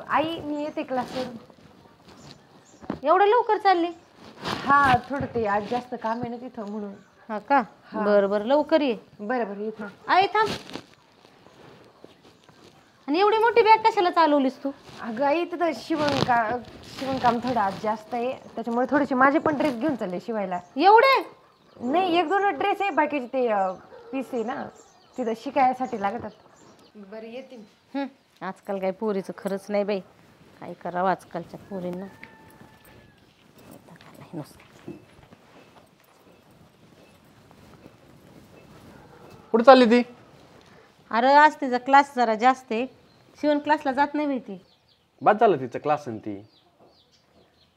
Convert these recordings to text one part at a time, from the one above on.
आई मी येते क्लासवर. एवढं लवकर चालली? हा थोडं ते आज जास्त काम आहे ना तिथं म्हणून. हा का? बरं बरं लवकर ये. बरं बरं येत ना. आई थांब. आणि एवढी मोठी बॅग कशाला चालवलीस तू? अगं आई तिथं शिवणकाम थोडं आज जास्त आहे, त्याच्यामुळे थोडेसे माझे पण ड्रेस घेऊन चालले शिवायला. एवढे नाही, 1-2 ड्रेस आहे, बाकीचे ते पीस आहे ना तिथं शिकायसाठी लागतात. बरं येते. आजकाल काय पोरीचं खरंच नाही बाई. काय करावं आजकालच्या पोरींना. कुठे चालली ती? अरे आज तिचा क्लास जरा जास्त आहे. शिवण क्लासला जात नाही माहिती. बाद झालं तिचं क्लास आणि ती.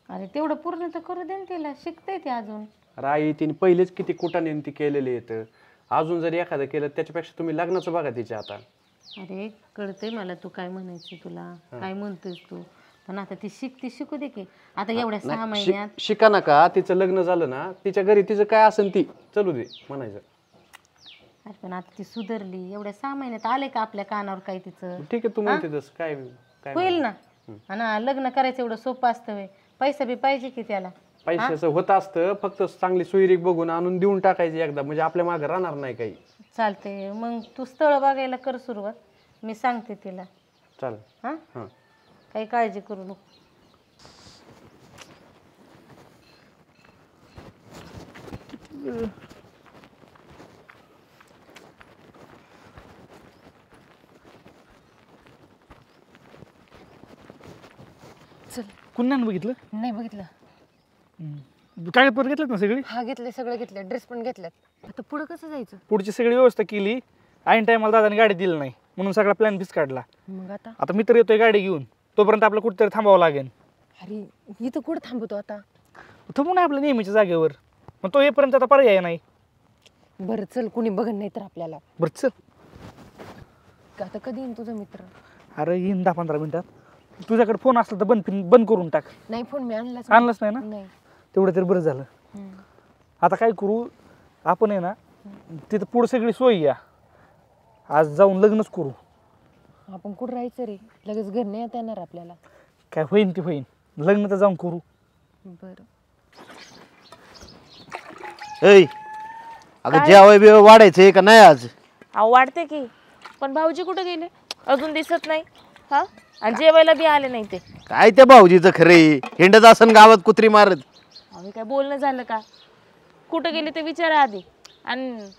अरे तेवढं पूर्ण तर करू दे ना तिला. शिकते ती अजून. राई तिने पहिलेच किती कुटाने ती केलेले आहेत. अजून जर एखादं केलं त्याच्यापेक्षा तुम्ही लग्नाचं बघा तिच्या आता. अरे कळतंय मला तू काय म्हणायची, तुला काय म्हणतोयस तू, पण आता ती शिकू दे की. आता एवढ्या 6 महिन्यात शिका नका. तिचं लग्न झालं ना तिच्या घरी तिचं काय असेल ती चलू दे म्हणायचं. अरे पण आता ती सुधारली. एवढ्या 6 महिन्यात आले का आपल्या कानावर काय तिचं? ठीक आहे तू म्हणते तसं काय काय होईल ना. आणि लग्न करायचं एवढं सोपं असतं व्हय? पैसा बी पाहिजे की त्याला. पैशाचं होत असतं, फक्त चांगली सोयरीक बघून आणून देऊन टाकायची एकदा, म्हणजे आपल्या मागे राहणार नाही काही. चालते मग तू स्थळ बघायला कर सुरुवात. मी सांगते तिला. चालेल. हा हां काही काळजी करू नको. चल. कुणाला बघितलं? नाही बघितलं. कागदपत्र घेतलेत ना सगळी? हा घेतले, सगळं घेतलं, ड्रेस पण घेतल्यात. आता पुढं कसं जायचं? पुढची सगळी व्यवस्था केली. ऐन टायमाला दादाने गाडी दिली नाही म्हणून सगळा प्लॅन फिक्स काढला. मग आता मी तर येतोय गाडी घेऊन. तोपर्यंत आपल्याला कुठेतरी थांबावं लागेल. अरे इथं कुठं थांबतो आता? थांबू नाही आपल्या नेहमीच्या जागेवर. मग तो येईपर्यंत आता पर्याय नाही. बरं चल, कुणी बघत नाही तर आपल्याला. बरं चल. आता कधी येईन तुझा मित्र? अरे येईन 10-15 मिनिटात. तुझ्याकडे फोन असला तर बंद करून टाक. नाही फोन मी आणलाच नाही ना? नाही. तेवढं तरी बरं झालं. आता काय करू आपण आहे ना, तिथं पुढं सगळी सोय या. आज जाऊन लग्नच करू. आपण कुठं राहायचं रे? लगेच घर नाही येणार आपल्याला. काय होईन ते होईन. लग्न तर जाऊन करू. बरं. अगं जेवाय बिवाय वाढायचंय का नाही आज? अहो वाढते की, पण भाऊजी कुठे गेले? अजून दिसत नाही. हा आणि जेवायला बी आले नाही ते. काय त्या भाऊजीचं खरे हिंडत असन गावात कुत्री मारत. अहो काय बोलणं झालं का? कुठं गेले ते विचारा आधी. आणि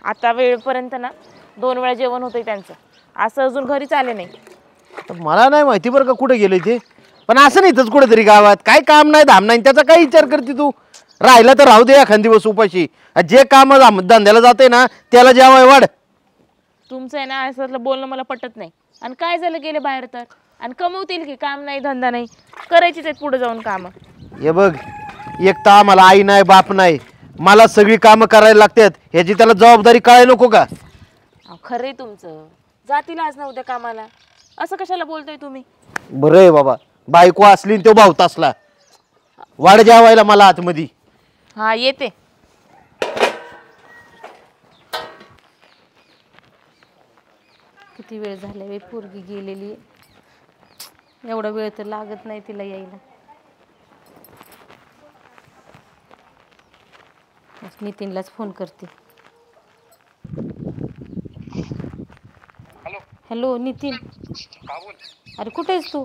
आता वेळपर्यंत ना 2 वेळा जेवण होतंय त्यांचं. असं अजून घरीच आले नाही. मला नाही माहिती बरं का कुठे गेले ते, पण असं नाही इथंच कुठेतरी गावात. काय काम नाही धाम नाही त्याचा काय विचार करते तू? राहिला तर राहू दे एखाद दिवस उपाशी. जे काम धंद्याला जाते ना त्याला जेवाय वाढ. तुमचं आहे ना असं बोलणं मला पटत नाही. आणि काय झालं गेले बाहेर तर, आणि कमवतील की, काम नाही धंदा नाही, करायचीच आहेत पुढे जाऊन कामं. हे बघ, एक तर आम्हाला आई नाही बाप नाही, मला सगळी कामं करायला लागतात. ह्याची त्याला जबाबदारी कळायला नको का? खरंय तुमचं. जातील आज ना उद्या कामाला. असं कशाला बोलताय तुम्ही? बरं आहे बाबा, बायको असली तो भाऊ असला. वाढ जेवायला मला आतमध्ये. हा येते. किती वेळ झाला वे पोरगी गेलेली. एवढा वेळ तर लागत नाही तिला यायला. नितीनलाच फोन करते. हॅलो नितीन. अरे कुठे आहेस तू?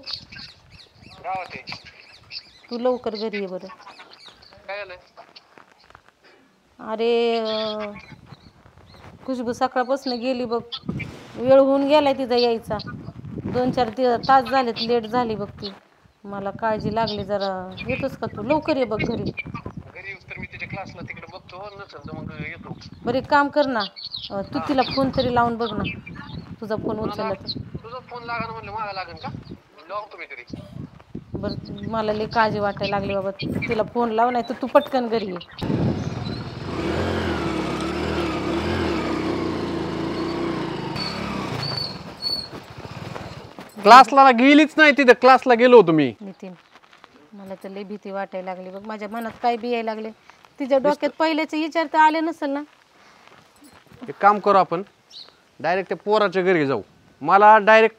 तू लवकर घरी ये बरं. अरे खुशबू सकाळपासून गेली बघ. वेळ होऊन गेलाय तिचा यायचा. 2-4 तास झालेत, लेट झाली बघ ती. मला काळजी लागली जरा. येतोस का तू? लवकर ये बघ घरी. बरं एक काम कर ना, तू तिला फोन तरी लावून बघ ना. तुझा फोन उचलला तर. बरं मला लई काळजी वाटायला लागली बाबा. तिला फोन लाव, नाही तर तू पटकन घरी ये. क्लासला गेलीच नाही. तिथं क्लासला गेलो होतो मी. नितीन मला तर लई भीती वाटायला लागली बघ. माझ्या मनात काय बी यायला लागले. तिच्या डोक्यात पहिल्याचे विचार तर आले नसेल ना? एक काम करू आपण डायरेक्ट त्या पोराच्या घरी जाऊ. मला डायरेक्ट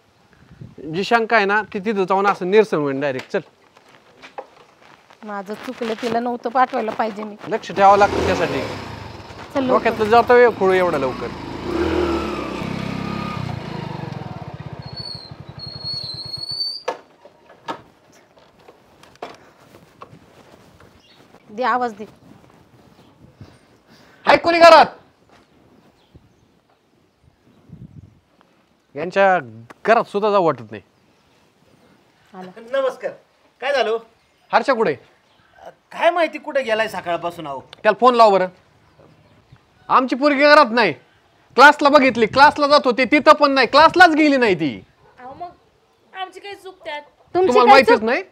जी शंका आहे ना ती तिथं जाऊन असं निरसन होईल डायरेक्ट. चल माझं चुकलं, तिला नव्हतं पाठवायला पाहिजे मी. लक्ष ठेवावं लागतं त्यासाठी. चल लवकर. डोक्यातलं जातं खोळू एवढं लवकर. दे आवाज दे. हाय कोणी घरात? यांच्या घरात सुद्धा जाऊ वाटत नाही. नमस्कार. काय झालं? हर्षा कुठे? काय माहिती कुठे गेलाय सकाळपासून. अहो त्याला फोन लाव बरं. आमची पोरगी घरात नाही. क्लासला बघितली, क्लासला जात होती, तिथं पण नाही, क्लासलाच गेली नाही ती. अहो मग आमची काही चूक त्यात. तुमची तुम्हाला काय माहितीच चूक? नाही?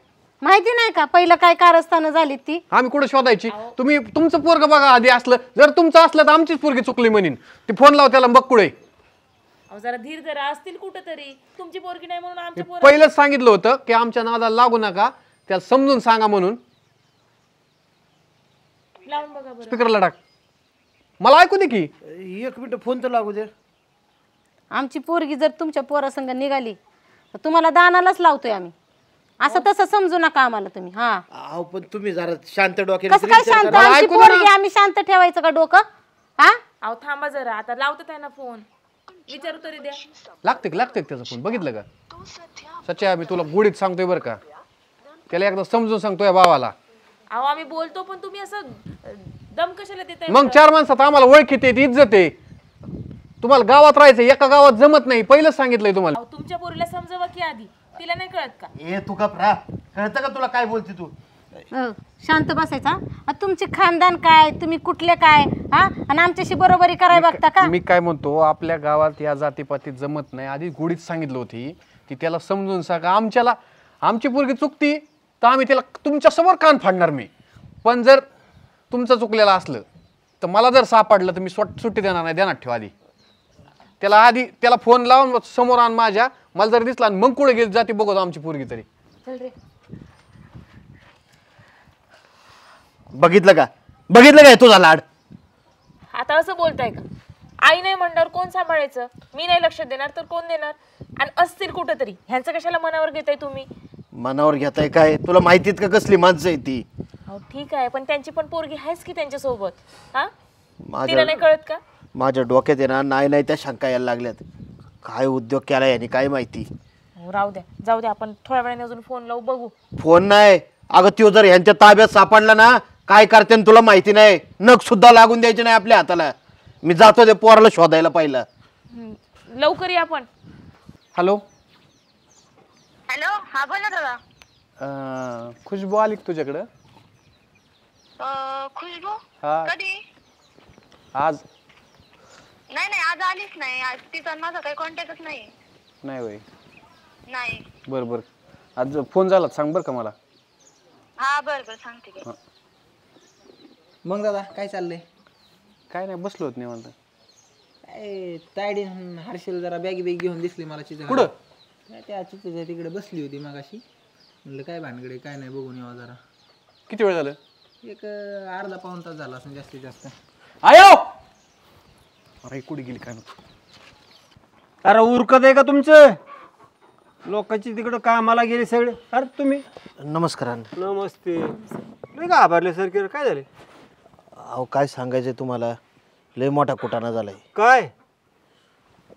माहिती नाही का पहिलं काय कारस्थानं झाली ती? आम्ही कुठे शोधायची? तुम्ही तुमचं पोरग बघा आधी. असलं जर तुमचं असलं तर आमचीच पोरगी चुकली म्हणीन. ती फोन लाव त्याला बघ कुठे. अहो जरा धीर धरा, असतील कुठं तरी. तुमची पोरगी नाही म्हणून आमच्या पोर. पहिलंच सांगितलं होतं की आमच्या नादाला लागू नका, त्याला समजून सांगा म्हणून. लावून बघा बरं. स्पीकरला टाक. मला ऐकू दे की. एक मिनिट फोन तर लागू दे. आमची पोरगी जर तुमच्या पोरासंग निघाली तर तुम्हाला दानालाच लावतोय आम्ही. असं तसं समजू नका आम्हाला तुम्ही. हा अहो पण तुम्ही जरा शांत डोक्याने कसं काय शांत? मला आमची ऐकू दे ना. पोरगी आम्ही शांत ठेवायचं का डोकं? हा अहो थांबा जरा, आता लावतो त्यांना फोन. विचारू तरी द्या. लागते त्याचा फोन. बघितलं का? सच्चा मी तुला गोडीत सांगतोय बरं का. त्याला एकदा समजून सांगतोय भावाला. अहो आम्ही बोलतो पण तुम्ही असं दम कशाला देताय? मग चार माणसात आम्हाला ओळखीत येते, इज्जत आहे. तुम्हाला गावात राहायचं, एका गावात जमत नाही. पहिलंच सांगितलंय तुम्हाला. अहो तुमच्या पोरीला समजावा की आधी. तिला नाही कळत का? ए तू का कळतं का तुला काय बोलते तू? शांत बसायचा. तुमचे खानदान काय, तुम्ही कुठले काय, हा? आणि आमच्याशी बरोबरी करायला बघता का? मी काय म्हणतो, आपल्या गावात या जातीपातीत जमत नाही. आधी गोडीत सांगितलं होती ती त्याला समजून सांगा. आमची पोरगी चुकती तर आम्ही त्याला तुमच्या समोर कान फाडणार मी. पण जर तुमचं चुकलेलं असलं तर मला जर सापडलं तर मी सुट्टी देणार नाही. देणार ठेवा आधी त्याला फोन लावून समोर आण माझ्या. मला जर दिसला मग कुठे गेली जाती बघतो आमची पोरगी तरी. चल रे. बघितलं का तुझा लाड? आता असं बोलताय का? आई नाही म्हणल्यावर कोण सांभाळायचं? मी नाही लक्ष देणार तर कोण देणार? आणि असतील कुठं तरी. ह्यांचं कशाला मनावर घेताय तुम्ही? मनावर घेताय काय? तुला माहितीत का कसली माणसं आहे ती? अहो ठीक आहे, पण त्यांची पण पोरगी आहेच की त्यांच्या सोबत. हा तिला माझ्या नाही कळत का? माझ्या डोक्यात आहे ना नाही त्या शंका यायला लागल्यात. काय उद्योग केला याने काय माहिती. हो, राहू द्या, जाऊ द्या. आपण थोड्या वेळाने अजून फोन लावू, बघू. फोन नाही अगं, त्यो जर ह्यांच्या ताब्यात सापडला ना काय करते तुला माहिती नाही. नख सुद्धा लागून द्यायचे नाही आपल्या हाताला. मी जातो ते पोराला शोधायला पहिला. लवकर या पण. हॅलो. हॅलो, हा बोल ना दादा. खुशबू आली का तुझ्याकडं? खुशबू हा. कधी? आज नाही आज आलीच नाही. आज तिचा आणि माझा काही कॉन्टॅक्टच नाही. नाही होय. नाही. बरं आज फोन झाला सांग बरं का मला. हा बरं सांगते की. मग दादा काय चाललंय? काय नाही, बसलो होत निवांत. काय तायडी हर्षल जरा बॅग घेऊन दिसली मला चित्र. कुठं? त्या चित्रच्या तिकडे बसली होती मगाशी. म्हणलं काय भानगडे काय नाही बघून यावं जरा. किती वेळ झालं? एक अर्धा पाऊण तास झाला असं जास्तीत जास्त. आयो अरे कुठे गेली काय नको. अरे उरकत आहे का तुमचं? लोकांची तिकडं कामाला गेले सगळे. अरे तुम्ही नमस्कार अण्णा. नमस्ते. नाही का आभारले सर की काय झाले? अहो काय सांगायचं तुम्हाला, लय मोठा कुटाणा झालाय. काय?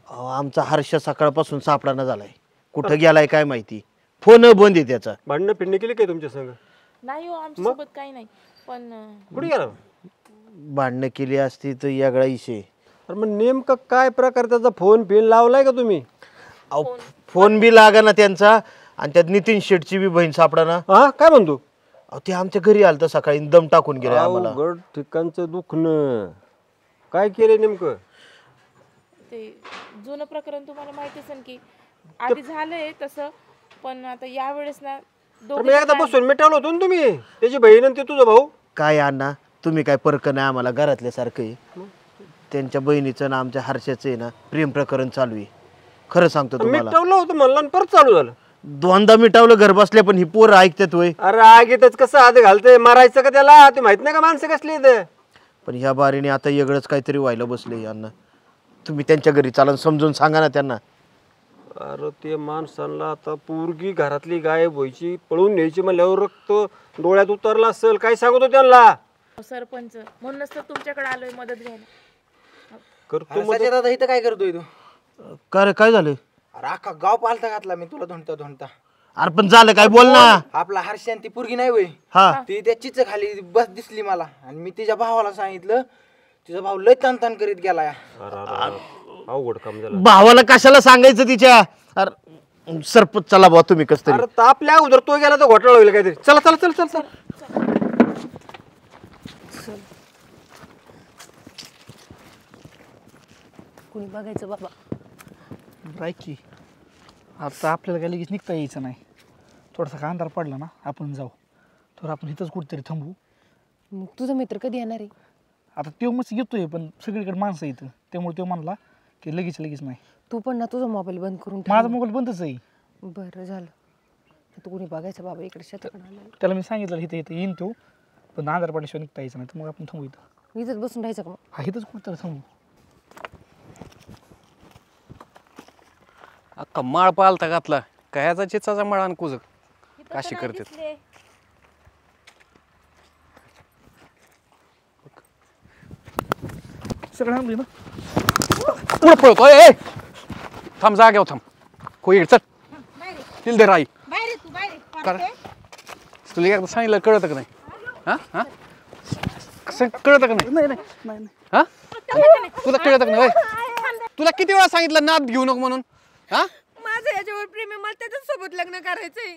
अहो आमचा हर्ष सकाळपासून सापडाना झालाय. कुठं गेलाय काय माहिती. फोन बंद आहे त्याचा. भांडणं फिरणं केली काय तुमच्या संग? नाही हो, आमच्या सोबत काही नाही. पण कुठे गेला? भांडणं केली असती तर यागळा इशे. अरे मग नेमकं काय प्रकार त्याचा? फोन पिन लावलाय का तुम्ही? अहो फोन बी लागा ना त्यांचा. आणि त्यात नितीन शेटची बी बहीण सापडाना. हा काय म्हणतो? अहो ते आमच्या घरी आलं तर सकाळी दम टाकून गेले आम्हाला. अवघड ठिकाणचं दुखणं. काय केलं नेमकं? ते जुनं प्रकरण तुम्हाला माहिती असेल की आधी झालंय तसं. पण आता यावेळेस ना तर मी एकदा बसून मिटवलं होतं ना तुम्ही. त्याची बहीण आणि ते तुझा भाऊ. काय अण्णा तुम्ही काय परक नाही आम्हाला घरातल्या सारखं आहे. त्यांच्या बहिणीचं ना आमच्या हर्षाचं आहे ना प्रेम प्रकरण चालू आहे. खरं सांगतो तुम्हाला. मिटवलं होतं म्हणलं आणि परत चालू झालं. दोनदा मिटावलं घर बसल्या पण ही पोरं ऐकतात होय. अरे आगीतच कसं हात घालतंय? मारायचं का त्याला? ते माहित नाही का माणसं कसली इथं? पण ह्या बारीने आता वेगळंच काहीतरी व्हायला बसले अण्णा. तुम्ही त्यांच्या घरी चालन समजून सांगा ना त्यांना. अरे ते माणसांना आता पोरगी घरातली गायब व्हायची पळून न्यायची म्हणल्यावर रक्त डोळ्यात उतरला असेल. काय सांगतो त्यांना? सरपंच म्हणूनच तर तुमच्याकडे आलोय मदत घ्यायला. करतो सच्या दादा इथं काय करतोय तू? का रे काय झालं? अरे अख्खा गाव पालथा घातला मी तुला धुणता. अरे पण झालं काय बोल ना. आपला हर्षी आणि ती पोरगी नाही वय, हा ती त्या चिच खाली बस दिसली मला आणि मी तिच्या भावाला सांगितलं. तिचा भाऊ लय तान करीत गेला या. अवघड काम झालं. भावाला कशाला सांगायचं तिच्या? अरे सरपंच चला भाऊ तुम्ही कस तरी. अरे तापल्या अगोदर तो गेला तर घोटाळा होईल काहीतरी. चला चला चल चल चल. कुणी बघायचं बाबा. राय की आता आपल्याला काय लगेच निघता यायचं नाही. थोडासा अंधार पडला ना आपण जाऊ. तर आपण इथंच कुठेतरी थांबू. मग तुझा मित्र कधी येणार आहे? आता तो मस्त येतोय पण सगळीकडे माणसं येतं त्यामुळे तो म्हणला की लगेच नाही. तू पण ना तुझा मोबाईल बंद करून ठेव. माझा मोबाईल बंदच आहे. बरं झालं. तू कोणी बघायचं बाबा इकडे शेताकडे आलं. त्याला मी सांगितलं इथे येईन तो, पण अंधार पडल्याशिवाय निघता यायचं नाही. तर मग आपण थांबू इथं. इथंच बसून राहायचं का मग? हा इथंच कुठेतरी थांबू. अख्खा माळ पालता घातला. कायाचा चिचाचा माळ आणि कुजक काशी करते. सगळं थांबली ना. पुढं पळतोय. ए थांब जाग्यावर थांब. कोई चल तिल दे राई. कर तुला एकदा सांगितलं कळतं का नाही? हा हा कसं कळतं का नाही? हा तुला कळतं का नाही? तुला किती वेळा सांगितलं नाद घेऊ नको म्हणून? हा माझं याच्यावर प्रेम आहे, मला त्याच्याच सोबत लग्न करायचंय.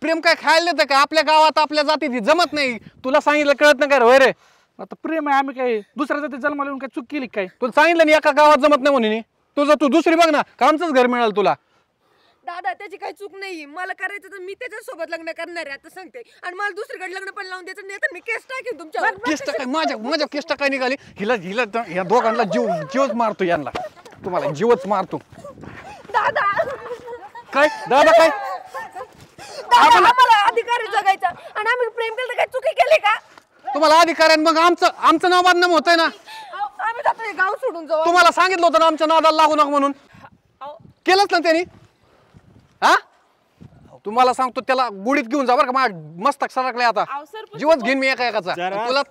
प्रेम काय खायला देतं का? आपल्या गावात आपल्या जातीत जमत नाही. तुला सांगितलं कळत नाही का? होय रे. आता प्रेम आहे, आम्ही काय दुसऱ्या जाती जन्माला येऊन काय चूक केली काय? तुला सांगितलं नाही एका गावात जमत नाही म्हणून. तुझं तू दुसरी बघ ना, का आमचंच घर मिळालं तुला. दादा त्याची काही चूक नाही. मला करायचं तर मी त्याच्या सोबत लग्न करणार आहे आता सांगते. आणि मला दुसरीकडे लग्न पण लावून द्यायचं नाही तर मी केस टाकेन तुमच्यावर. केस काय माझ्या केस काय निघाली? हिला या दोघांना जीवच मारतो. यांना तुम्हाला जीवच मारतो. दादा काय दादा काय? आम्हाला अधिकार आहे जगायचा आणि आम्ही प्रेम केलं तर काही चुकी केली का? तुम्हाला अधिकार आहे मग आमचं नाव बदनाम होतंय ना. आम्ही जातो हे गाव सोडून जाऊ. तुम्हाला सांगितलं होतं ना आमच्या नादाला लागू नका म्हणून. केलंच ना त्यांनी. हा तुम्हाला सांगतो त्याला गुडीत घेऊन जा बरं का. माझ्या मस्तक सरकलाय आता. जीवच घेईन मी एकाचा.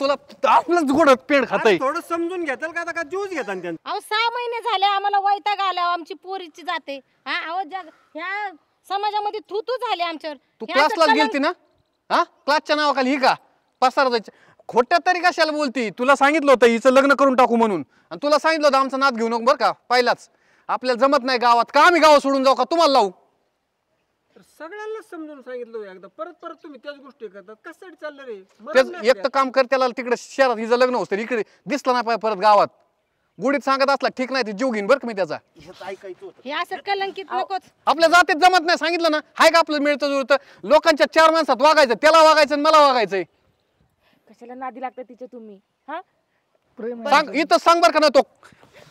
तुला आपलंच गोड पेड खातय. थोडं समजून घेताल का? आता का ज्यूस घेता त्यांना? अहो 6 महिने झाले आम्हाला वैताग आला. आमची पोरीची जाते. हा अहो ह्या समाजामध्ये थू झाले आमच्यावर. तू क्लासला गेलती ना? हा क्लासच्या नावाखाली ही का पसार जायचं? खोट्या तरी कशाला बोलती? तुला सांगितलं होतं हिचं लग्न करून टाकू म्हणून. आणि तुला सांगितलं होतं आमचा नाद घेऊ नको बरं का. पहिलाच आपल्याला जमत नाही गावात. का आम्ही गाव सोडून जाऊ का? तुम्हाला लावू? सगळ्यांना समजून सांगितलं एकदा. परत तुम्ही त्याच गोष्टी करतात. कशासाठी चाललं रे? तेच एक तर काम कर त्याला तिकडे शहरात हिचं लग्न होतं इकडे दिसलं नाही पाहिजे परत गावात. गुडीत सांगत असला ठीक नाही ते जीव घेईन बरं का मी त्याचा. हे असं कलंकित नकोच. आपल्या जातीत जमत नाही सांगितलं ना. हाय का आपलं मिळतं जुळतं? लोकांच्या 4 माणसात वागायचं. त्याला वागायचं आणि मला वागायचंय. कशाला नादी लागतं तिचे तुम्ही? हा सांग इथं सांग बरं का ना तो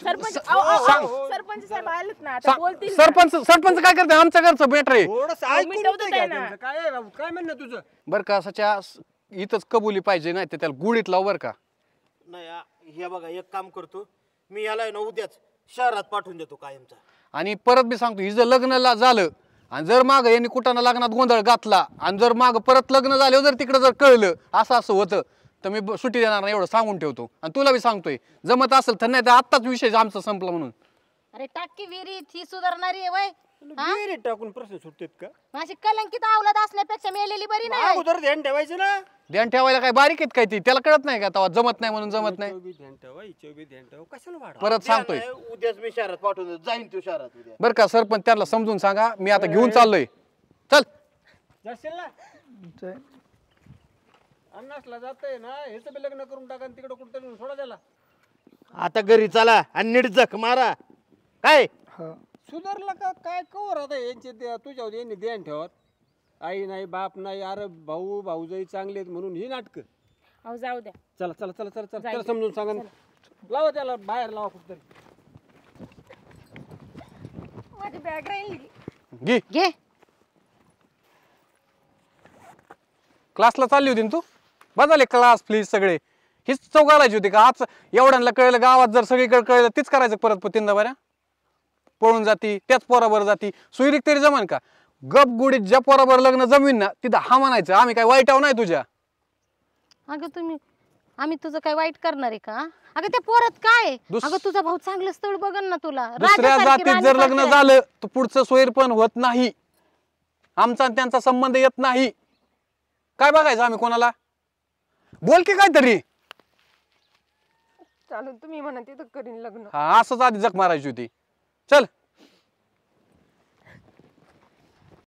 सरपंच सरपंच साहेब आलेत ना आता बोलतील ना. सरपंच काय करते? आमच्या घरचं बेटर आहे थोडंसं ऐकून मिटवतात घ्या आहे ना. त्यांचं. काय आहे बाबू? काय म्हणणं तुझं? बरं का. असाच्या इथंच कबुली पाहिजे नाही तर त्याला गुडीत लाव बरं का. नाही हे बघा एक काम करतो मी याला आहे ना उद्याच शहरात पाठवून देतो कायमचा. आणि परत मी सांगतो हिचं लग्न झालं आणि जर माग यांनी कुठाना लग्नात गोंधळ घातला आणि जर माग परत लग्न झालं जर तिकडे जर कळलं असं होतं तर मी सुट्टी देणार नाही एवढं सांगून ठेवतो. आणि तुला बी सांगतोय जमत असेल तर नाही तर आत्ताच विषय आमचा संपला म्हणून. अरे टाकी विहिरीत ही सुधारणारी आहे वय. विहिरीत टाकून प्रश्न सुटतेत का? माझी कलंकित आवलाद असण्यापेक्षा मेलेली बरी नाही. अगोदर ध्यान ठेवायचं ना. ध्यान ठेवायला काय बारीक आहेत काय ती? त्याला कळत नाही का तेव्हा जमत नाही म्हणून जमत नाही. ध्यान ठेवा हिच्या ध्यान ठेवा. कशाला वाढवा? परत सांगतोय उद्याच मी शहरात पाठवून देतो. जाईन तू शहरात उद्या. बरं का. सरपंच त्याला समजून सांगा मी आता घेऊन चाललोय. चल जाशील ना. अन्नासला जातंय ना ह्याचं बी लग्न करून टाका तिकडे कुठं सोडा त्याला. आता घरी चला आणि नीट जख मारा. काय सुधारला का काय कवर आता यांचे तुझ्यावर यांनी ध्यान ठेवत. आई नाही बाप नाही. अरे भाऊ भाऊजाई चांगले आहेत म्हणून ही नाटकं. अहो जाऊ द्या. चला चला चला चला चला त्याला समजून सांगा ना. लावा त्याला बाहेर लावा कुठतरी. माझी बॅग राहिली. घे. घे. क्लासला चालली होती ना तू? बदले क्लास प्लीज सगळे. हीच चव घालायची होती का? आज एवढ्यांना कळलं, गावात जर सगळीकडे कळलं तीच करायचं परत तीनदा बऱ्या? पळून जाती, त्याच पोराबर जाती, सुईरीक तरी जमान का? गप गुडीत ज्या पोराबर लग्न जमीन ना तिथं हा म्हणायचं, आम्ही काय वाईटाव नाही तुझ्या. अगं आम्ही तुझं काय वाईट करणार आहे का? अगं त्या पोरात काय? अगं तुझा भाऊ चांगलं स्थळ बघन ना तुला. दुसऱ्या जातीत जर लग्न झालं तर पुढचं सोयीर पण होत नाही, आमचा आणि त्यांचा संबंध येत नाही. काय बघायचं आम्ही कोणाला? बोल की काहीतरी. चालेल, तुम्ही म्हणा तिथं करीन लग्न. हा, असंच आधी जग मारायची होती. चल.